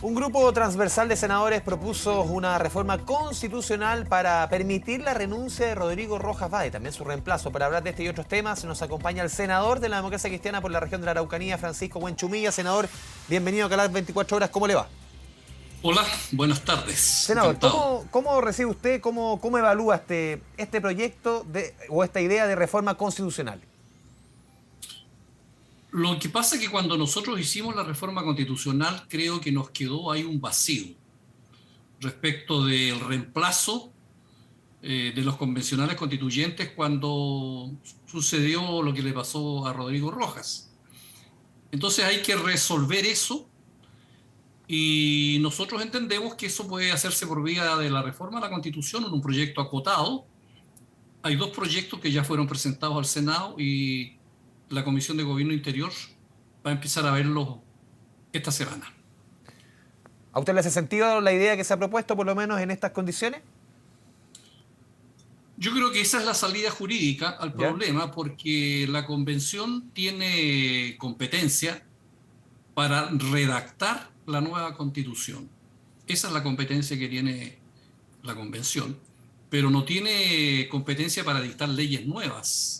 Un grupo transversal de senadores propuso una reforma constitucional para permitir la renuncia de Rodrigo Rojas Vade y también su reemplazo. Para hablar de este y otros temas nos acompaña el senador de la Democracia Cristiana por la región de la Araucanía, Francisco Buenchumilla. Senador, bienvenido a Canal 24 Horas. ¿Cómo le va? Hola, buenas tardes. Senador, Encantado. ¿cómo recibe usted, cómo evalúa este proyecto o esta idea de reforma constitucional? Lo que pasa es que cuando nosotros hicimos la reforma constitucional, creo que nos quedó ahí un vacío respecto del reemplazo de los convencionales constituyentes cuando sucedió lo que le pasó a Rodrigo Rojas. Entonces hay que resolver eso y nosotros entendemos que eso puede hacerse por vía de la reforma a la Constitución en un proyecto acotado. Hay dos proyectos que ya fueron presentados al Senado y la Comisión de Gobierno Interior va a empezar a verlos esta semana. ¿A usted le hace sentido la idea que se ha propuesto, por lo menos en estas condiciones? Yo creo que esa es la salida jurídica al ¿Ya? problema porque la Convención tiene competencia para redactar la nueva Constitución. Esa es la competencia que tiene la Convención, pero no tiene competencia para dictar leyes nuevas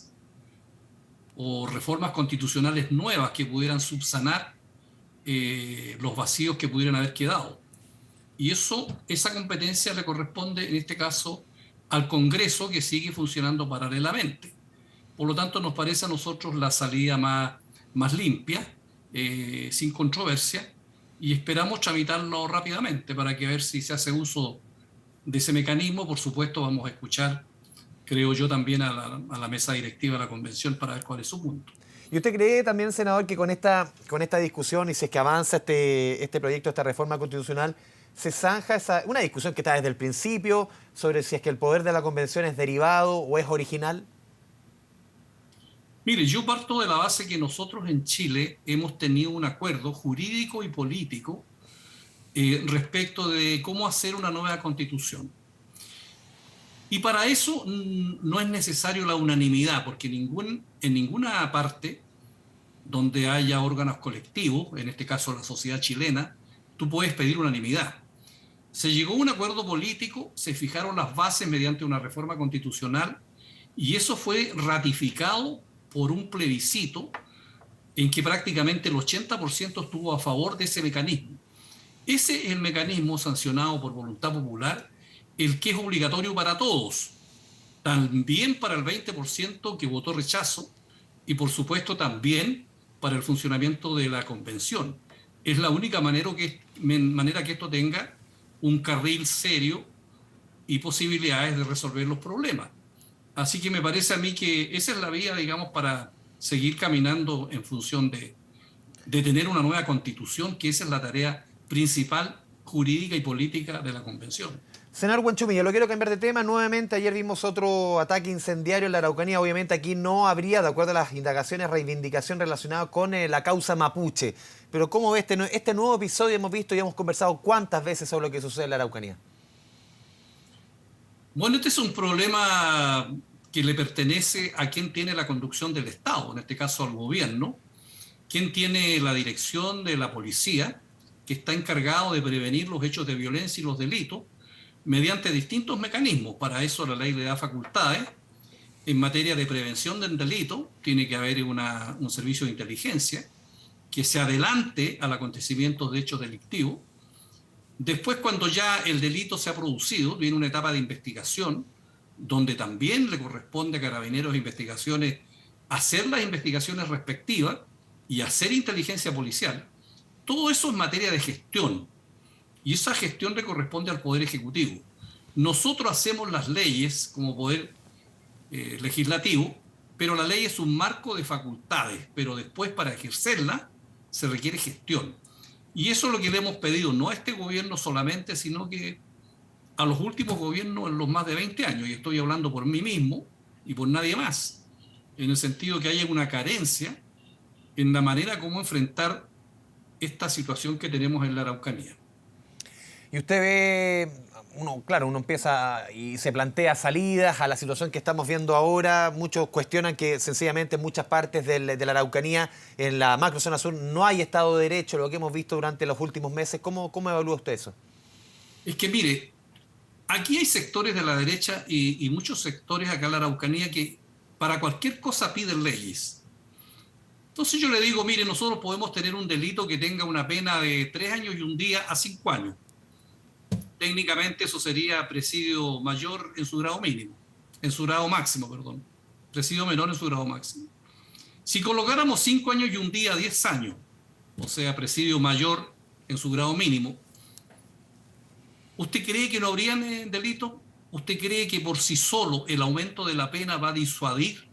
o reformas constitucionales nuevas que pudieran subsanar los vacíos que pudieran haber quedado. Y esa competencia le corresponde, en este caso, al Congreso, que sigue funcionando paralelamente. Por lo tanto, nos parece a nosotros la salida más limpia, sin controversia, y esperamos tramitarlo rápidamente para que a ver si se hace uso de ese mecanismo. Por supuesto, vamos a escuchar, creo yo, también a la mesa directiva de la Convención para ver cuál es su punto. ¿Y usted cree también, senador, que con esta discusión y si es que avanza este proyecto, esta reforma constitucional, se zanja una discusión que está desde el principio sobre si es que el poder de la convención es derivado o es original? Mire, yo parto de la base que nosotros en Chile hemos tenido un acuerdo jurídico y político respecto de cómo hacer una nueva constitución. Y para eso no es necesario la unanimidad, porque en ninguna parte donde haya órganos colectivos, en este caso la sociedad chilena, tú puedes pedir unanimidad. Se llegó a un acuerdo político, se fijaron las bases mediante una reforma constitucional y eso fue ratificado por un plebiscito en que prácticamente el 80% estuvo a favor de ese mecanismo. Ese es el mecanismo sancionado por voluntad popular, el que es obligatorio para todos, también para el 20% que votó rechazo y por supuesto también para el funcionamiento de la convención. Es la única manera que esto tenga un carril serio y posibilidades de resolver los problemas. Así que me parece a mí que esa es la vía, digamos, para seguir caminando en función de tener una nueva constitución, que esa es la tarea principal jurídica y política de la convención. Senador Buenchumilla, lo quiero cambiar de tema. Nuevamente, ayer vimos otro ataque incendiario en la Araucanía. Obviamente aquí no habría, de acuerdo a las indagaciones, reivindicación relacionada con la causa mapuche. Pero ¿cómo ve este nuevo episodio? Hemos visto y hemos conversado cuántas veces sobre lo que sucede en la Araucanía. Bueno, este es un problema que le pertenece a quien tiene la conducción del Estado, en este caso al gobierno, quien tiene la dirección de la policía, que está encargado de prevenir los hechos de violencia y los delitos mediante distintos mecanismos. Para eso la ley le da facultades. En materia de prevención del delito, tiene que haber un servicio de inteligencia que se adelante al acontecimiento de hechos delictivos. Después, cuando ya el delito se ha producido, viene una etapa de investigación, donde también le corresponde a Carabineros de Investigaciones hacer las investigaciones respectivas y hacer inteligencia policial. Todo eso es materia de gestión, y esa gestión le corresponde al Poder Ejecutivo. Nosotros hacemos las leyes como Poder Legislativo, pero la ley es un marco de facultades, pero después para ejercerla se requiere gestión. Y eso es lo que le hemos pedido, no a este gobierno solamente, sino que a los últimos gobiernos en los más de 20 años, y estoy hablando por mí mismo y por nadie más, en el sentido que haya una carencia en la manera como enfrentar esta situación que tenemos en la Araucanía. Y usted ve, claro, uno empieza y se plantea salidas a la situación que estamos viendo ahora. Muchos cuestionan que sencillamente en muchas partes de la Araucanía, en la macrozona sur, no hay Estado de Derecho, lo que hemos visto durante los últimos meses. ¿Cómo evalúa usted eso? Es que mire, aquí hay sectores de la derecha y muchos sectores acá en la Araucanía que para cualquier cosa piden leyes. Entonces yo le digo, mire, nosotros podemos tener un delito que tenga una pena de 3 años y un día a 5 años. Técnicamente eso sería presidio mayor en su grado mínimo, en su grado máximo, perdón. Presidio menor en su grado máximo. Si colocáramos 5 años y un día, 10 años, o sea, presidio mayor en su grado mínimo, ¿usted cree que no habrían delitos? ¿Usted cree que por sí solo el aumento de la pena va a disuadir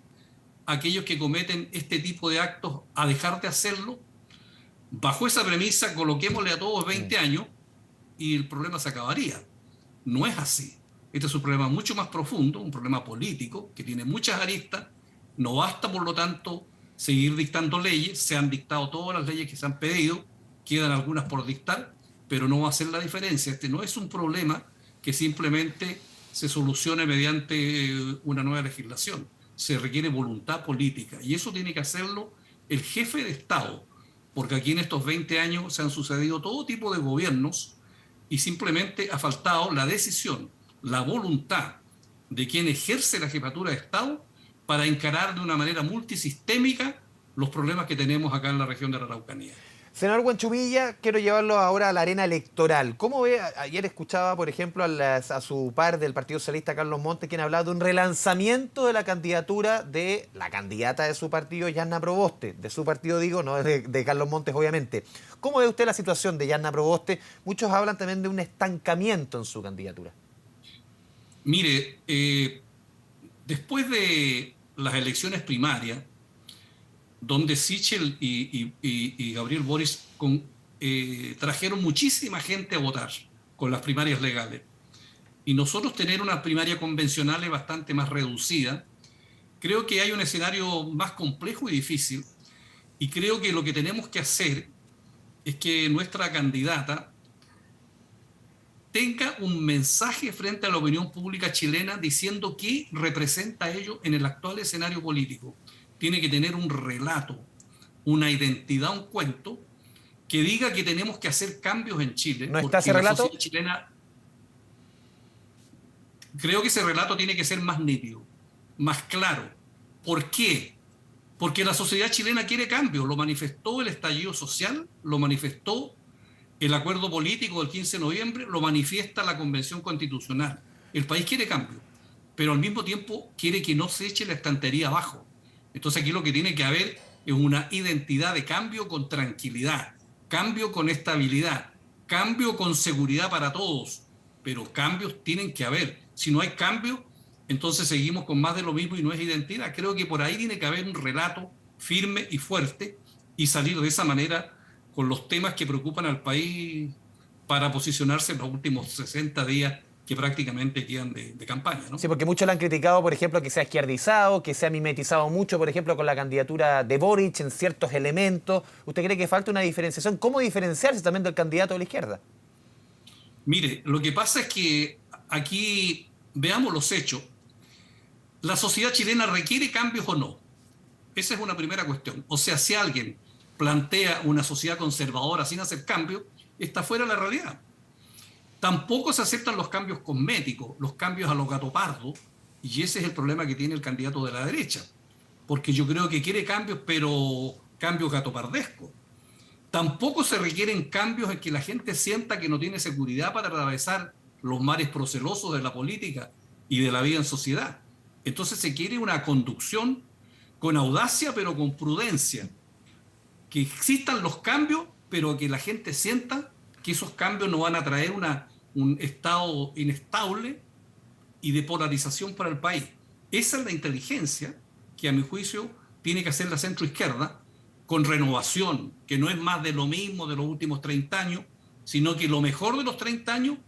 a aquellos que cometen este tipo de actos a dejar de hacerlo? Bajo esa premisa, coloquémosle a todos 20 años y el problema se acabaría. No es así. Este es un problema mucho más profundo, un problema político que tiene muchas aristas. No basta, por lo tanto, seguir dictando leyes. Se han dictado todas las leyes que se han pedido, quedan algunas por dictar, pero no va a hacer la diferencia. Este no es un problema que simplemente se solucione mediante una nueva legislación. Se requiere voluntad política y eso tiene que hacerlo el jefe de Estado, porque aquí en estos 20 años se han sucedido todo tipo de gobiernos y simplemente ha faltado la decisión, la voluntad de quien ejerce la jefatura de Estado para encarar de una manera multisistémica los problemas que tenemos acá en la región de la Araucanía. Senador Huanchumilla, quiero llevarlo ahora a la arena electoral. ¿Cómo ve? Ayer escuchaba, por ejemplo, a su par del Partido Socialista, Carlos Montes, quien hablaba de un relanzamiento de la candidatura de la candidata de su partido, Yanna Proboste. De su partido, digo, no de Carlos Montes, obviamente. ¿Cómo ve usted la situación de Yanna Proboste? Muchos hablan también de un estancamiento en su candidatura. Mire, después de las elecciones primarias, donde Sichel y Gabriel Boric trajeron muchísima gente a votar con las primarias legales. Y nosotros tener una primaria convencional es bastante más reducida. Creo que hay un escenario más complejo y difícil. Y creo que lo que tenemos que hacer es que nuestra candidata tenga un mensaje frente a la opinión pública chilena diciendo qué representa ello en el actual escenario político. Tiene que tener un relato, una identidad, un cuento, que diga que tenemos que hacer cambios en Chile. ¿No está ese relato? La sociedad chilena, creo que ese relato tiene que ser más nítido, más claro. ¿Por qué? Porque la sociedad chilena quiere cambios. Lo manifestó el estallido social, lo manifestó el acuerdo político del 15 de noviembre, lo manifiesta la Convención Constitucional. El país quiere cambio, pero al mismo tiempo quiere que no se eche la estantería abajo. Entonces aquí lo que tiene que haber es una identidad de cambio con tranquilidad, cambio con estabilidad, cambio con seguridad para todos, pero cambios tienen que haber. Si no hay cambio, entonces seguimos con más de lo mismo y no es identidad. Creo que por ahí tiene que haber un relato firme y fuerte y salir de esa manera con los temas que preocupan al país para posicionarse en los últimos 60 días que prácticamente quedan de campaña, ¿no? Sí, porque muchos le han criticado, por ejemplo, que se ha izquierdizado, que se ha mimetizado mucho, por ejemplo, con la candidatura de Boric en ciertos elementos. ¿Usted cree que falta una diferenciación? ¿Cómo diferenciarse también del candidato de la izquierda? Mire, lo que pasa es que aquí veamos los hechos. ¿La sociedad chilena requiere cambios o no? Esa es una primera cuestión. O sea, si alguien plantea una sociedad conservadora sin hacer cambios, está fuera de la realidad. Tampoco se aceptan los cambios cosméticos, los cambios a los gato pardo, y ese es el problema que tiene el candidato de la derecha, porque yo creo que quiere cambios, pero cambios gatopardescos. Tampoco se requieren cambios en que la gente sienta que no tiene seguridad para atravesar los mares procelosos de la política y de la vida en sociedad. Entonces se quiere una conducción con audacia, pero con prudencia, que existan los cambios, pero que la gente sienta que esos cambios no van a traer un estado inestable y de polarización para el país. Esa es la inteligencia que, a mi juicio, tiene que hacer la centroizquierda con renovación, que no es más de lo mismo de los últimos 30 años, sino que lo mejor de los 30 años,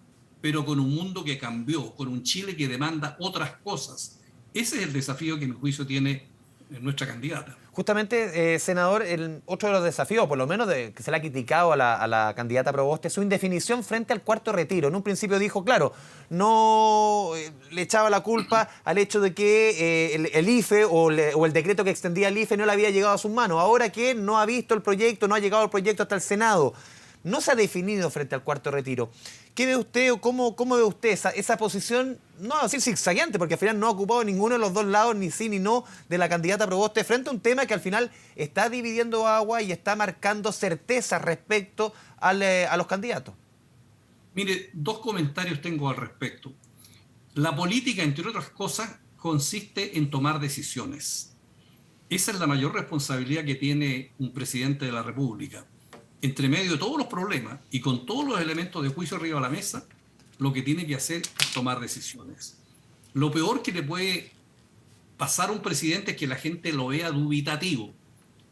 pero con un mundo que cambió, con un Chile que demanda otras cosas. Ese es el desafío que, a mi juicio, tiene nuestra candidata. Justamente, senador, otro de los desafíos, por lo menos que se le ha criticado a la candidata Proboste, es su indefinición frente al cuarto retiro. En un principio dijo, claro, no le echaba la culpa al hecho de que el IFE o el decreto que extendía el IFE no le había llegado a sus manos. Ahora que no ha visto el proyecto, no ha llegado el proyecto hasta el Senado, no se ha definido frente al cuarto retiro. ¿Qué ve usted o cómo ve usted esa posición, no a decir zigzagueante, porque al final no ha ocupado ninguno de los dos lados, ni sí ni no, de la candidata Proboste, frente a un tema que al final está dividiendo agua y está marcando certeza respecto a los candidatos? Mire, dos comentarios tengo al respecto. La política, entre otras cosas, consiste en tomar decisiones. Esa es la mayor responsabilidad que tiene un presidente de la República. Entre medio de todos los problemas y con todos los elementos de juicio arriba de la mesa, lo que tiene que hacer es tomar decisiones. Lo peor que le puede pasar a un presidente es que la gente lo vea dubitativo.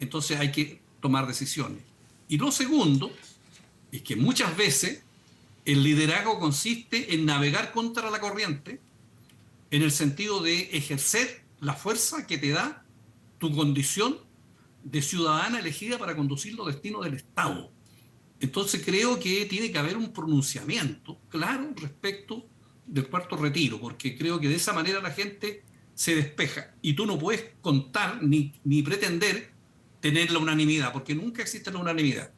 Entonces hay que tomar decisiones. Y lo segundo es que muchas veces el liderazgo consiste en navegar contra la corriente, en el sentido de ejercer la fuerza que te da tu condición de ciudadana elegida para conducir los destinos del Estado. Entonces creo que tiene que haber un pronunciamiento claro respecto del cuarto retiro, porque creo que de esa manera la gente se despeja y tú no puedes contar ni pretender tener la unanimidad, porque nunca existe la unanimidad,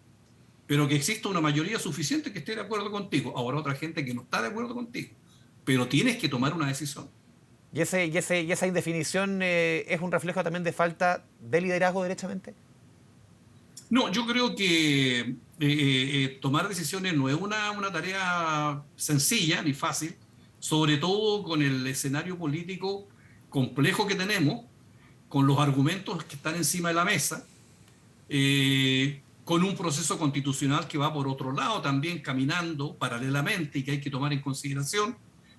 pero que exista una mayoría suficiente que esté de acuerdo contigo. Ahora otra gente que no está de acuerdo contigo, pero tienes que tomar una decisión. ¿Y esa indefinición es un reflejo también de falta de liderazgo derechamente? No, yo creo que tomar decisiones no es una tarea sencilla ni fácil, sobre todo con el escenario político complejo que tenemos, con los argumentos que están encima de la mesa, con un proceso constitucional que va por otro lado también caminando paralelamente y que hay que tomar en consideración,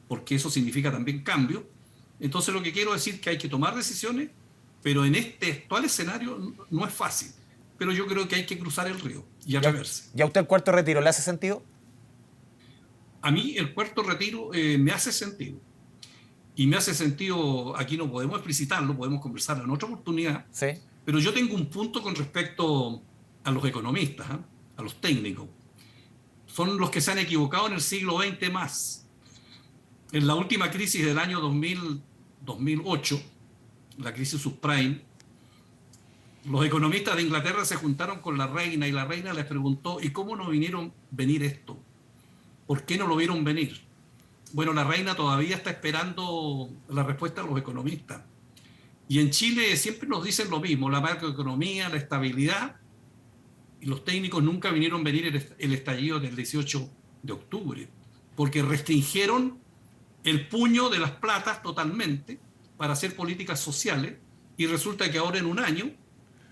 porque eso significa también cambio. Entonces lo que quiero decir es que hay que tomar decisiones, pero en este actual escenario no es fácil. Pero yo creo que hay que cruzar el río y atreverse. ¿Y a usted el cuarto retiro le hace sentido? A mí el cuarto retiro me hace sentido. Y me hace sentido, aquí no podemos explicitarlo, podemos conversarlo en otra oportunidad. Sí. Pero yo tengo un punto con respecto a los economistas, a los técnicos. Son los que se han equivocado en el siglo XX más. En la última crisis del año 2008, la crisis subprime, los economistas de Inglaterra se juntaron con la reina y la reina les preguntó, ¿y cómo no vinieron venir esto? ¿Por qué no lo vieron venir? Bueno, la reina todavía está esperando la respuesta de los economistas. Y en Chile siempre nos dicen lo mismo, la macroeconomía, la estabilidad, y los técnicos nunca vinieron venir el estallido del 18 de octubre, porque restringieron el puño de las platas totalmente para hacer políticas sociales y resulta que ahora en un año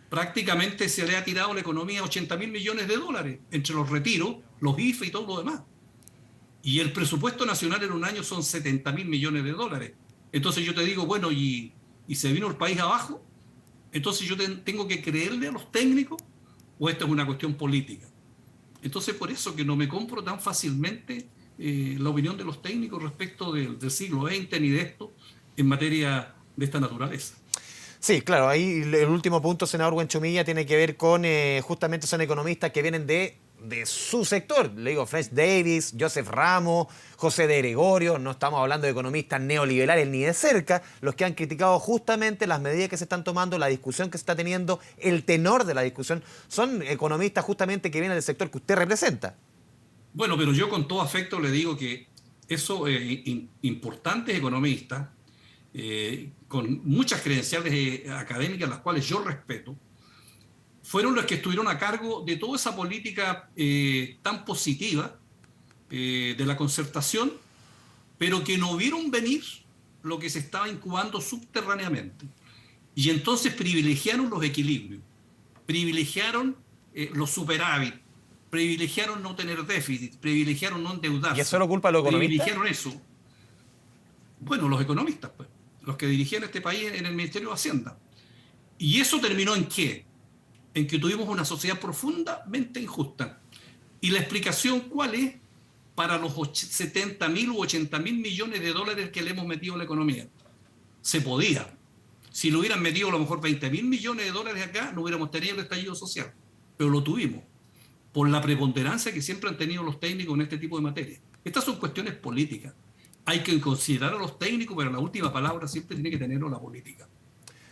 prácticamente se le ha tirado a la economía 80.000 millones de dólares entre los retiros, los IFE y todo lo demás. Y el presupuesto nacional en un año son 70.000 millones de dólares. Entonces yo te digo, bueno, ¿y se vino el país abajo? Entonces yo tengo que creerle a los técnicos o esta es una cuestión política. Entonces por eso que no me compro tan fácilmente la opinión de los técnicos respecto del siglo XX ni de esto en materia de esta naturaleza. Sí, claro, ahí el último punto, senador Buenchumilla, tiene que ver con justamente son economistas que vienen de su sector. Le digo, French Davis, Joseph Ramos, José de Gregorio, no estamos hablando de economistas neoliberales ni de cerca, los que han criticado justamente las medidas que se están tomando, la discusión que se está teniendo, el tenor de la discusión, son economistas justamente que vienen del sector que usted representa. Bueno, pero yo con todo afecto le digo que esos importantes economistas, con muchas credenciales académicas, las cuales yo respeto, fueron los que estuvieron a cargo de toda esa política tan positiva de la concertación, pero que no vieron venir lo que se estaba incubando subterráneamente. Y entonces privilegiaron los equilibrios, privilegiaron los superávit, privilegiaron no tener déficit, privilegiaron no endeudarse. ¿Y eso lo culpa a los economistas? Privilegiaron eso. Bueno, los economistas, pues, los que dirigían este país en el Ministerio de Hacienda. ¿Y eso terminó en qué? En que tuvimos una sociedad profundamente injusta. ¿Y la explicación cuál es? Para los 70.000 u 80.000 millones de dólares que le hemos metido a la economía. Se podía. Si lo hubieran metido a lo mejor 20.000 millones de dólares acá, no hubiéramos tenido el estallido social. Pero lo tuvimos, por la preponderancia que siempre han tenido los técnicos en este tipo de materia. Estas son cuestiones políticas. Hay que considerar a los técnicos, pero la última palabra siempre tiene que tenerlo la política.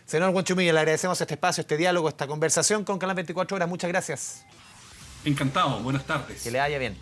Senador Huanchumilla, le agradecemos este espacio, este diálogo, esta conversación con Canal 24 Horas. Muchas gracias. Encantado, buenas tardes. Que le vaya bien.